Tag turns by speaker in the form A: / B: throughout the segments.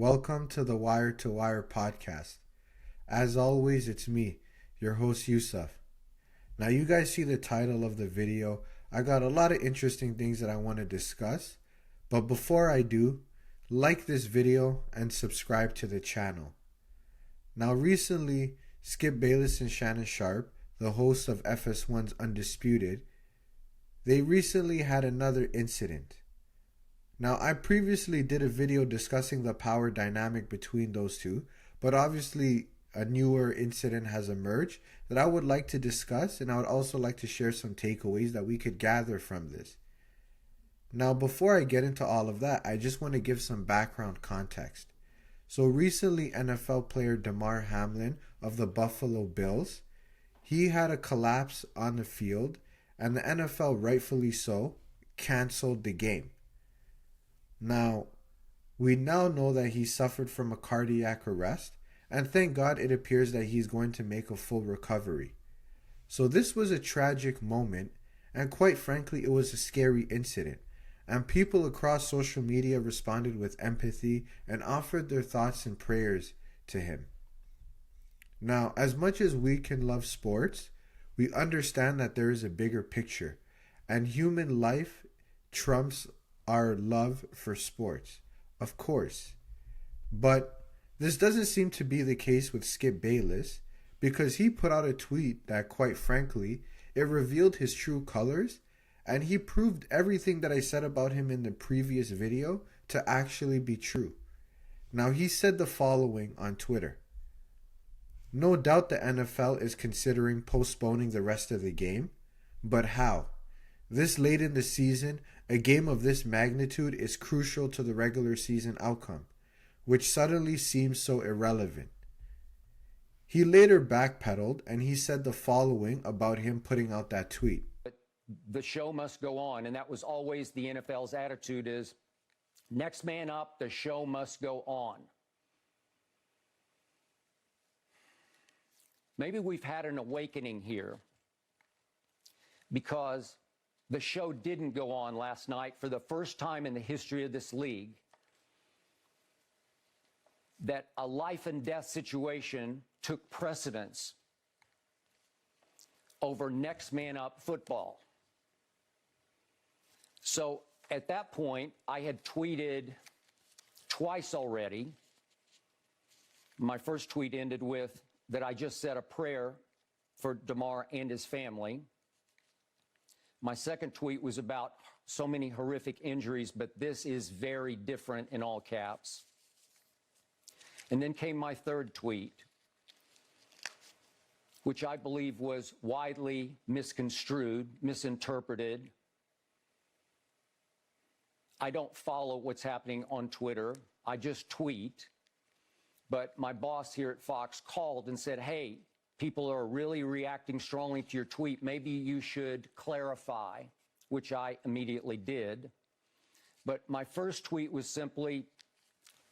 A: Welcome to the Wire to Wire podcast. As always, it's me, your host Yusuf. Now, you guys see the title of the video. I got a lot of interesting things that I want to discuss. But before I do, like this video and subscribe to the channel. Now, recently, Skip Bayless and Shannon Sharpe, the hosts of FS1's Undisputed, they recently had another incident. Now, I previously did a video discussing the power dynamic between those two, but obviously a newer incident has emerged that I would like to discuss, and I would also like to share some takeaways that we could gather from this. Now, before I get into all of that, I just want to give some background context. So recently, NFL player Damar Hamlin of the Buffalo Bills, he had a collapse on the field, and the NFL, rightfully so, canceled the game. Now, we now know that he suffered from a cardiac arrest, and thank God it appears that he's going to make a full recovery. So this was a tragic moment, and quite frankly, it was a scary incident, and people across social media responded with empathy and offered their thoughts and prayers to him. Now, as much as we can love sports, we understand that there is a bigger picture, and human life trumps our love for sports, of course. But this doesn't seem to be the case with Skip Bayless, because he put out a tweet that, quite frankly, it revealed his true colors, and he proved everything that I said about him in the previous video to actually be true. Now, he said the following on Twitter: "No doubt the NFL is considering postponing the rest of the game, but how? This late in the season, a game of this magnitude is crucial to the regular season outcome, which suddenly seems so irrelevant." He later backpedaled and he said the following about him putting out that tweet.
B: The show must go on, and that was always the NFL's attitude is, next man up, the show must go on. Maybe we've had an awakening here because the show didn't go on last night for the first time in the history of this league, that a life and death situation took precedence over next man up football. So at that point, I had tweeted twice already. My first tweet ended with that I just said a prayer for Damar and his family. My second tweet was about so many horrific injuries, but this is very different, in all caps. And then came my third tweet, which I believe was widely misconstrued, misinterpreted. I don't follow what's happening on Twitter. I just tweet. But my boss here at Fox called and said, hey, people are really reacting strongly to your tweet. Maybe you should clarify, which I immediately did. But my first tweet was simply,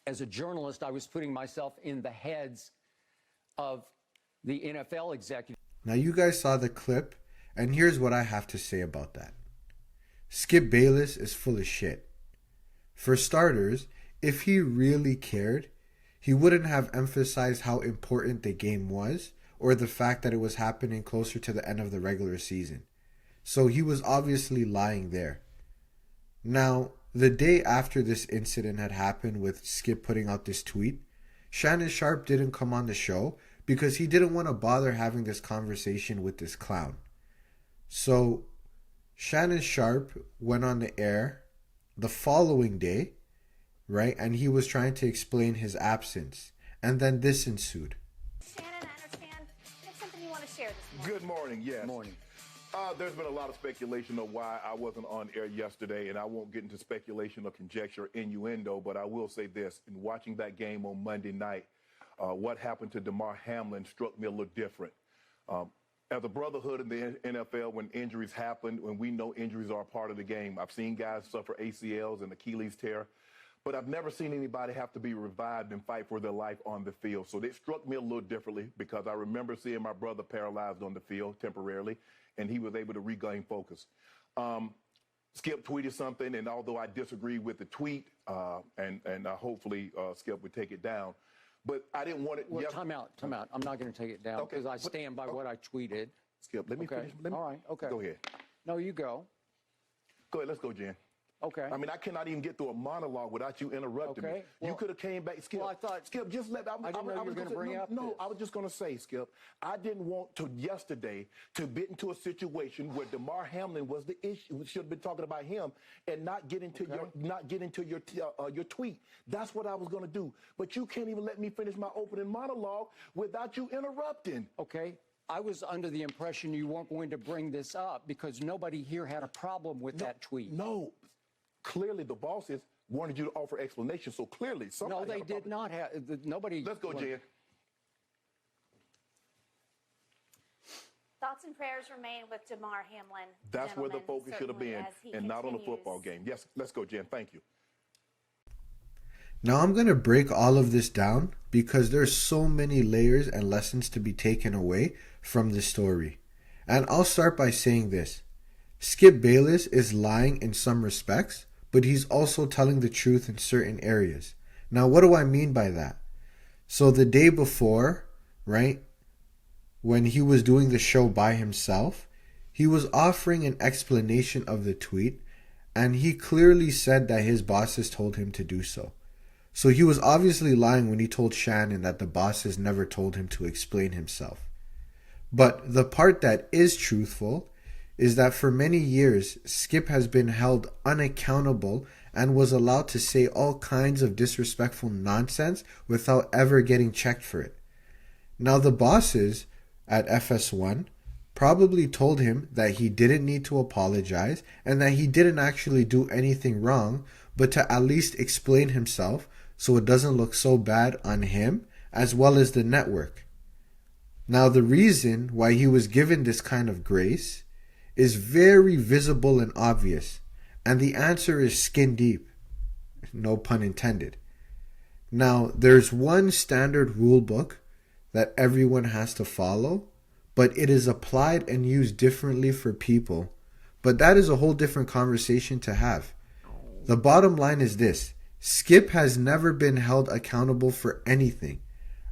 B: as a journalist, I was putting myself in the heads of the NFL executives.
A: Now, you guys saw the clip, and here's what I have to say about that. Skip Bayless is full of shit. For starters, if he really cared, he wouldn't have emphasized how important the game was, or the fact that it was happening closer to the end of the regular season. So he was obviously lying there. Now, the day after this incident had happened with Skip putting out this tweet, Shannon Sharpe didn't come on the show because he didn't want to bother having this conversation with this clown. So Shannon Sharpe went on the air the following day, right? And he was trying to explain his absence. And then this ensued.
C: Shannon, I understand you have something you want to share this morning.
D: Good morning, yes.
B: Good morning.
D: There's been a lot of speculation of why I wasn't on air yesterday, and I won't get into speculation or conjecture or innuendo, but I will say this. In watching that game on Monday night, what happened to Damar Hamlin struck me a little different. As a brotherhood in the NFL, when injuries happen, when we know injuries are a part of the game, I've seen guys suffer ACLs and Achilles tear, but I've never seen anybody have to be revived and fight for their life on the field. So it struck me a little differently because I remember seeing my brother paralyzed on the field temporarily, and he was able to regain focus. Skip tweeted something, and although I disagree with the tweet, and hopefully Skip would take it down, but I didn't want it.
B: Well, time out. I'm not going to take it down because I stand by what I tweeted.
D: Skip, let me finish.
B: All right. Okay.
D: Go ahead.
B: No, you go.
D: Go ahead. Let's go, Jen.
B: Okay.
D: I mean, I cannot even get through a monologue without you interrupting me.
B: Well,
D: you could have came back, Skip.
B: Well, I thought
D: Skip, just let.
B: I didn't know you were going to bring up.
D: No,
B: this.
D: I was just going to say, Skip. I didn't want to yesterday to get into a situation where DeMar Hamlin was the issue. We should have been talking about him and not get into your tweet. That's what I was going to do. But you can't even let me finish my opening monologue without you interrupting.
B: Okay. I was under the impression you weren't going to bring this up because nobody here had a problem with that tweet.
D: No. Clearly, the bosses wanted you to offer explanation. So clearly, somebody.
B: No, they did not have. Nobody.
D: Let's go, Jen.
C: Thoughts and prayers remain with DeMar Hamlin.
D: That's where the focus should have
C: certainly,
D: been, and not on the football game. Yes, let's go, Jen. Thank you.
A: Now I'm going to break all of this down because there's so many layers and lessons to be taken away from this story. And I'll start by saying this. Skip Bayless is lying in some respects, but he's also telling the truth in certain areas. Now, what do I mean by that? So the day before, right, when he was doing the show by himself, he was offering an explanation of the tweet, and he clearly said that his bosses told him to do so. So he was obviously lying when he told Shannon that the bosses never told him to explain himself. But the part that is truthful is that for many years, Skip has been held unaccountable and was allowed to say all kinds of disrespectful nonsense without ever getting checked for it. Now the bosses at FS1 probably told him that he didn't need to apologize and that he didn't actually do anything wrong, but to at least explain himself so it doesn't look so bad on him as well as the network. Now the reason why he was given this kind of grace is very visible and obvious, and the answer is skin deep. No pun intended. Now, there's one standard rule book that everyone has to follow, but it is applied and used differently for people. But that is a whole different conversation to have. The bottom line is this. Skip has never been held accountable for anything,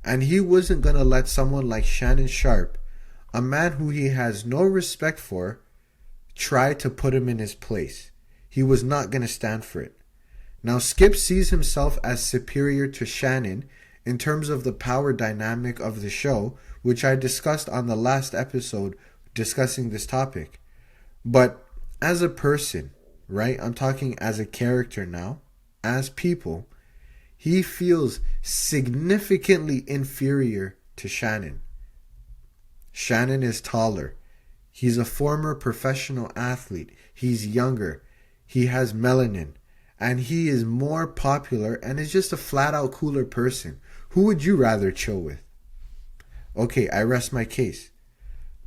A: and he wasn't going to let someone like Shannon Sharpe, a man who he has no respect for, try to put him in his place. He was not going to stand for it. Now, Skip sees himself as superior to Shannon in terms of the power dynamic of the show, which I discussed on the last episode discussing this topic. But as a person, right, I'm talking as a character now, as people, he feels significantly inferior to Shannon. Shannon is taller. He's a former professional athlete. He's younger. He has melanin. And he is more popular and is just a flat out cooler person. Who would you rather chill with? Okay, I rest my case.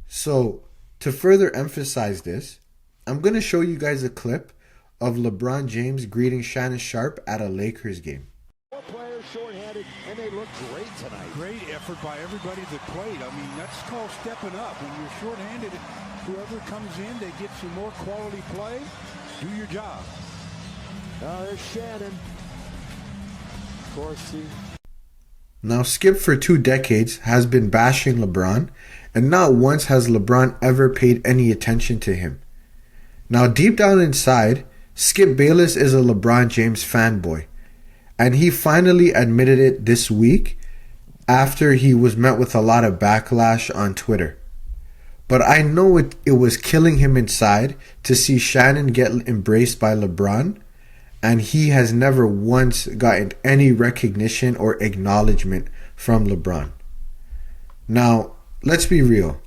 A: So, to further emphasize this, I'm going to show you guys a clip of LeBron James greeting Shannon Sharpe at a Lakers game.
E: Four players shorthanded, and they look great tonight.
F: Great effort by everybody that played. I mean, that's called stepping up. When you're shorthanded, whoever comes in, they get you more quality play. Do your job.
E: There's Shannon. Of course,
A: Now, Skip for 2 decades has been bashing LeBron, and not once has LeBron ever paid any attention to him. Now, deep down inside, Skip Bayless is a LeBron James fanboy, and he finally admitted it this week after he was met with a lot of backlash on Twitter. But I know it was killing him inside to see Shannon get embraced by LeBron, and he has never once gotten any recognition or acknowledgement from LeBron. Now, let's be real.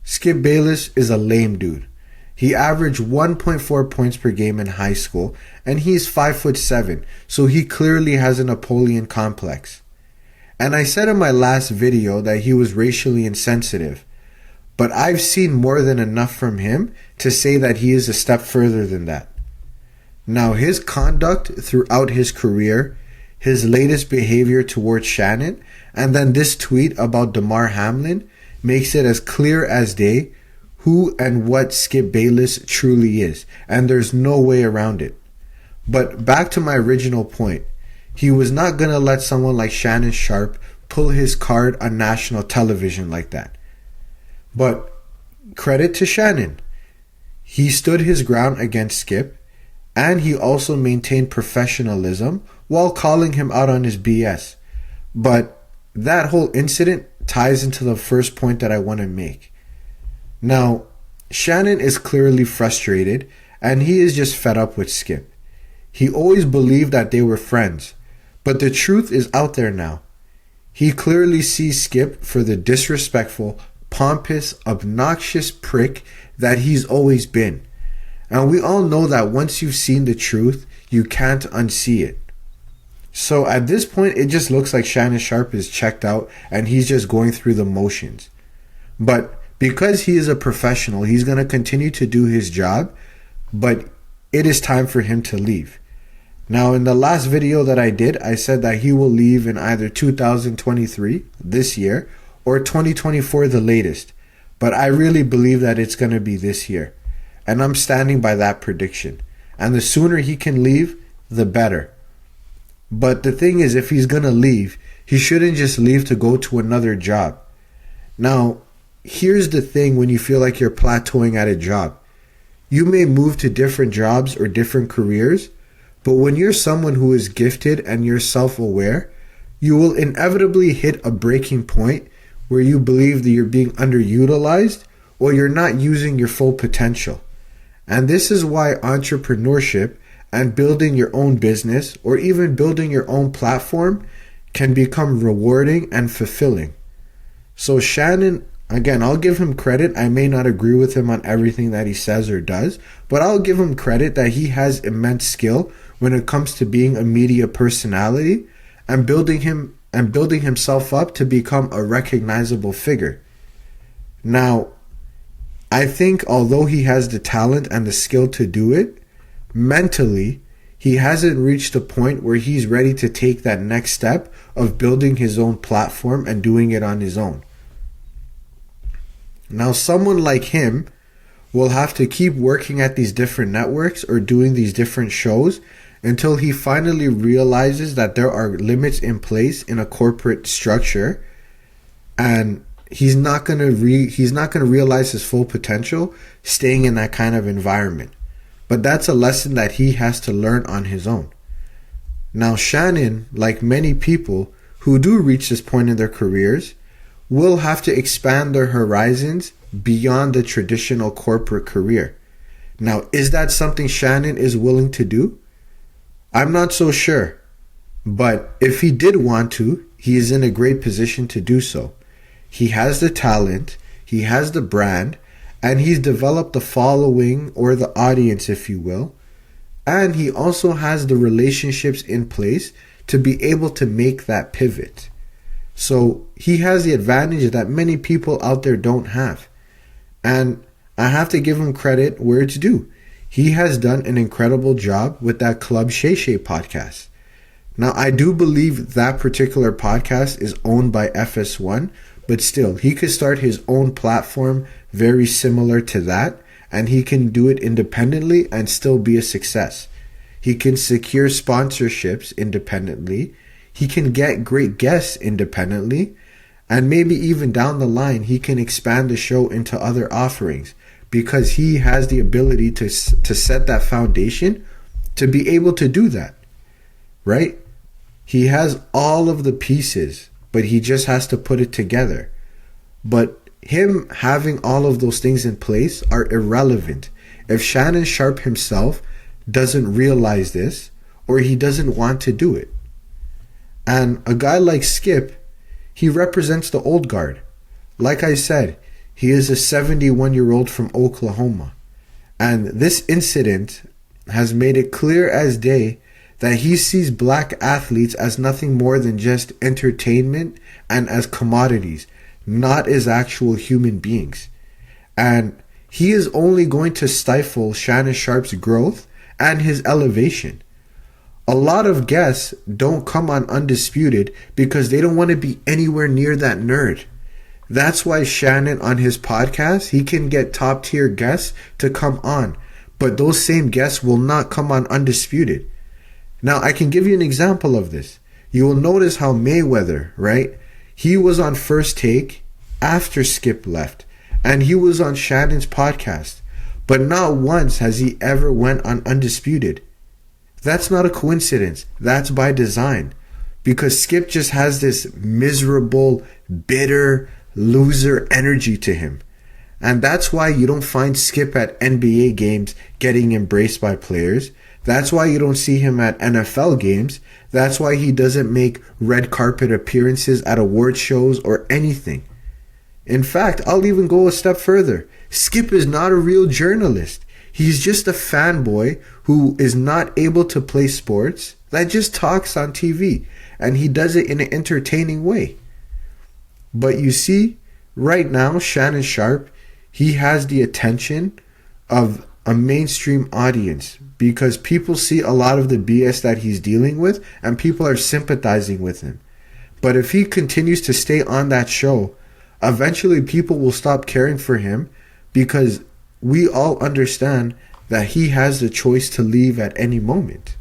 A: Skip Bayless is a lame dude. He averaged 1.4 points per game in high school, and he's 5'7", so he clearly has a Napoleon complex. And I said in my last video that he was racially insensitive, but I've seen more than enough from him to say that he is a step further than that. Now, his conduct throughout his career, his latest behavior towards Shannon, and then this tweet about DeMar Hamlin makes it as clear as day who and what Skip Bayless truly is, and there's no way around it. But back to my original point, he was not going to let someone like Shannon Sharpe pull his card on national television like that. But credit to Shannon. He stood his ground against Skip, and he also maintained professionalism while calling him out on his BS. But that whole incident ties into the first point that I want to make. Now, Shannon is clearly frustrated, and he is just fed up with Skip. He always believed that they were friends, but the truth is out there now. He clearly sees Skip for the disrespectful, pompous, obnoxious prick that he's always been. And we all know that once you've seen the truth, you can't unsee it. So at this point, it just looks like Shannon Sharpe is checked out and he's just going through the motions. But because he is a professional, he's going to continue to do his job, but it is time for him to leave. Now, in the last video that I did, I said that he will leave in either 2023, this year, or 2024, the latest. But I really believe that it's going to be this year. And I'm standing by that prediction. And the sooner he can leave, the better. But the thing is, if he's going to leave, he shouldn't just leave to go to another job. Now, here's the thing when you feel like you're plateauing at a job. You may move to different jobs or different careers, but when you're someone who is gifted and you're self-aware, you will inevitably hit a breaking point where you believe that you're being underutilized or you're not using your full potential. And this is why entrepreneurship and building your own business or even building your own platform can become rewarding and fulfilling. So Shannon, again, I'll give him credit. I may not agree with him on everything that he says or does, but I'll give him credit that he has immense skill when it comes to being a media personality and building himself up to become a recognizable figure. Now, I think although he has the talent and the skill to do it, mentally, he hasn't reached a point where he's ready to take that next step of building his own platform and doing it on his own. Now, someone like him will have to keep working at these different networks or doing these different shows until he finally realizes that there are limits in place in a corporate structure, and he's not going to realize his full potential staying in that kind of environment. But that's a lesson that he has to learn on his own. Now, Shannon, like many people who do reach this point in their careers, will have to expand their horizons beyond the traditional corporate career. Now, is that something Shannon is willing to do? I'm not so sure. But if he did want to, he is in a great position to do so. He has the talent, he has the brand, and he's developed the following or the audience, if you will. And he also has the relationships in place to be able to make that pivot. So he has the advantage that many people out there don't have. And I have to give him credit where it's due. He has done an incredible job with that Club Shay Shay podcast. Now, I do believe that particular podcast is owned by FS1, but still, he could start his own platform very similar to that, and he can do it independently and still be a success. He can secure sponsorships independently. He can get great guests independently, and maybe even down the line, he can expand the show into other offerings because he has the ability to set that foundation to be able to do that, right? He has all of the pieces, but he just has to put it together. But him having all of those things in place are irrelevant if Shannon Sharpe himself doesn't realize this or he doesn't want to do it. And a guy like Skip, he represents the old guard. Like I said, he is a 71-year-old from Oklahoma. And this incident has made it clear as day that he sees black athletes as nothing more than just entertainment and as commodities, not as actual human beings. And he is only going to stifle Shannon Sharpe's growth and his elevation. A lot of guests don't come on Undisputed because they don't want to be anywhere near that nerd. That's why Shannon on his podcast, he can get top tier guests to come on, but those same guests will not come on Undisputed. Now, I can give you an example of this. You will notice how Mayweather, right? He was on First Take after Skip left, and he was on Shannon's podcast, but not once has he ever went on Undisputed. That's not a coincidence. That's by design, because Skip just has this miserable, bitter, loser energy to him. And that's why you don't find Skip at NBA games getting embraced by players. That's why you don't see him at NFL games. That's why he doesn't make red carpet appearances at award shows or anything. In fact, I'll even go a step further. Skip is not a real journalist. He's just a fanboy who is not able to play sports, that just talks on TV, and he does it in an entertaining way. But you see, right now, Shannon Sharpe, he has the attention of a mainstream audience because people see a lot of the BS that he's dealing with and people are sympathizing with him. But if he continues to stay on that show, eventually people will stop caring for him because we all understand that he has the choice to leave at any moment.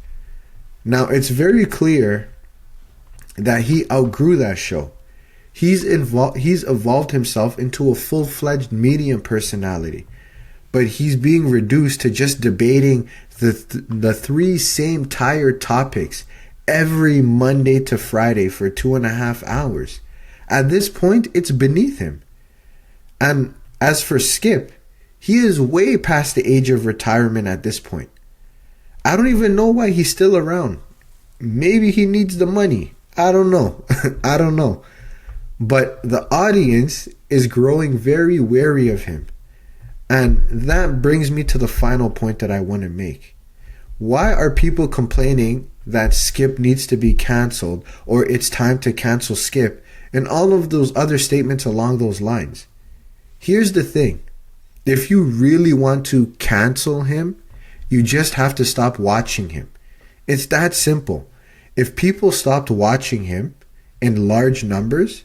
A: Now, it's very clear that he outgrew that show. He's evolved himself into a full-fledged media personality, but he's being reduced to just debating the three same tired topics every Monday to Friday for 2.5 hours. At this point, it's beneath him. And as for Skip, he is way past the age of retirement at this point. I don't even know why he's still around. Maybe he needs the money. I don't know. I don't know. But the audience is growing very wary of him. And that brings me to the final point that I want to make. Why are people complaining that Skip needs to be canceled or it's time to cancel Skip and all of those other statements along those lines? Here's the thing. If you really want to cancel him, you just have to stop watching him. It's that simple. If people stopped watching him in large numbers,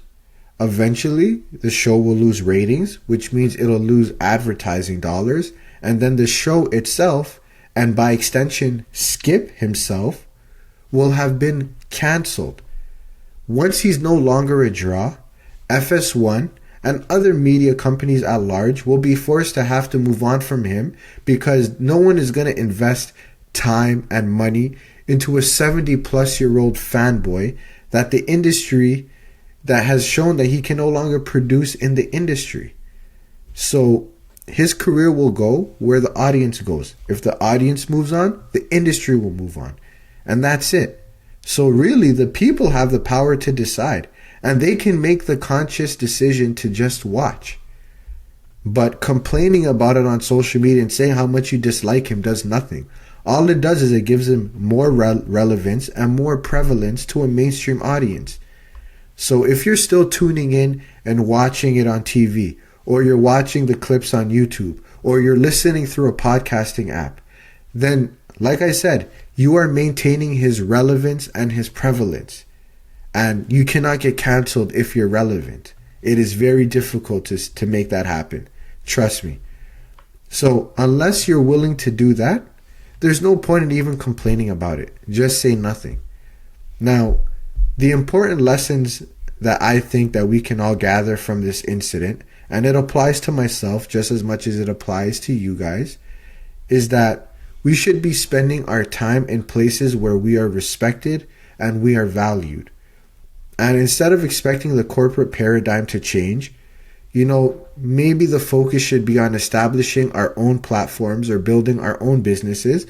A: eventually the show will lose ratings, which means it'll lose advertising dollars, and then the show itself, and by extension Skip himself, will have been canceled. Once he's no longer a draw, FS1 and other media companies at large will be forced to have to move on from him because no one is going to invest time and money into a 70-plus-year-old fanboy that the industry that has shown that he can no longer produce in the industry. So his career will go where the audience goes. If the audience moves on, the industry will move on. And that's it. So really, the people have the power to decide. And they can make the conscious decision to just watch. But complaining about it on social media and saying how much you dislike him does nothing. All it does is it gives him more relevance and more prevalence to a mainstream audience. So if you're still tuning in and watching it on TV, or you're watching the clips on YouTube, or you're listening through a podcasting app, then, like I said, you are maintaining his relevance and his prevalence. And you cannot get canceled if you're relevant. It is very difficult to make that happen. Trust me. So unless you're willing to do that, there's no point in even complaining about it. Just say nothing. Now, the important lessons that I think that we can all gather from this incident, and it applies to myself just as much as it applies to you guys, is that we should be spending our time in places where we are respected and we are valued. And instead of expecting the corporate paradigm to change, maybe the focus should be on establishing our own platforms or building our own businesses,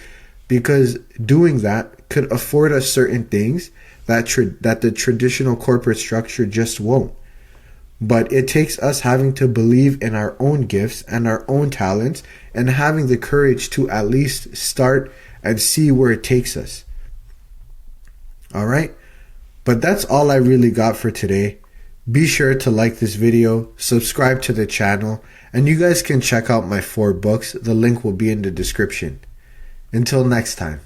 A: because doing that could afford us certain things that the traditional corporate structure just won't. But it takes us having to believe in our own gifts and our own talents and having the courage to at least start and see where it takes us. All right? But that's all I really got for today. Be sure to like this video, subscribe to the channel, and you guys can check out my 4 books. The link will be in the description. Until next time.